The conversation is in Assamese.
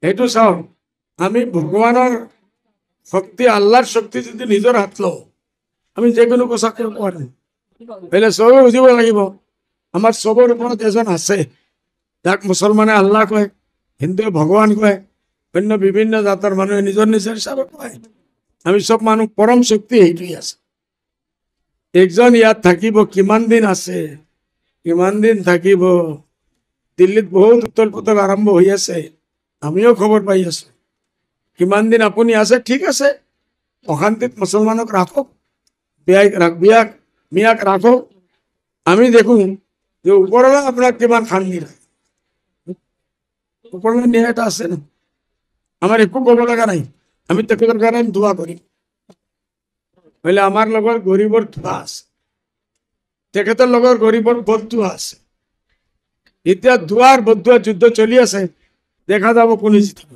সেইটো চাওক, আমি ভগৱানৰ শক্তি, আল্লাহৰ শক্তি যদি নিজৰ হাত লওঁ, আমি যিকোনো কথা কৰিব পাৰিম। বেলেগ চবে বুজিব লাগিব, আমাৰ চবৰ ওপৰত এজন আছে, যাক মুছলমানে আল্লাহ কয়, হিন্দুৱে ভগৱান কয়, অন্য বিভিন্ন জাতৰ মানুহে নিজৰ নিজৰ হিচাপে কয়। আমি চব মানুহ, পৰম শক্তি সেইটোৱে আছে। একজন ইয়াত থাকিব, কিমান দিন আছে, কিমান দিন থাকিব। দিল্লীত বহুত উত্তল পুতল আৰম্ভ হৈ আছে, আমিও খবৰ পাই আছো। কিমান দিন আপুনি আছে, ঠিক আছে, অশান্তিত মুছলমানক ৰাখক, মিয়াক ৰাখক। আমি দেখো যে ওপৰলৈ আপোনাক কিমান শান্তি ৰাখে, ওপৰলৈ নিয়া এটা আছে ন। আমাৰ একো ক'ব লগা নাই, আমি তেখেতৰ কাৰণে দোৱা কৰিম। হলে আমাৰ লগৰ গৰীবৰ ধোৱা আছে, তেখেতৰ লগৰ গৰীবৰ বদুৱা আছে। এতিয়া দুৱাৰ বদুৱা যুদ্ধ চলি আছে, দেখা যাব কোনে জিতিব।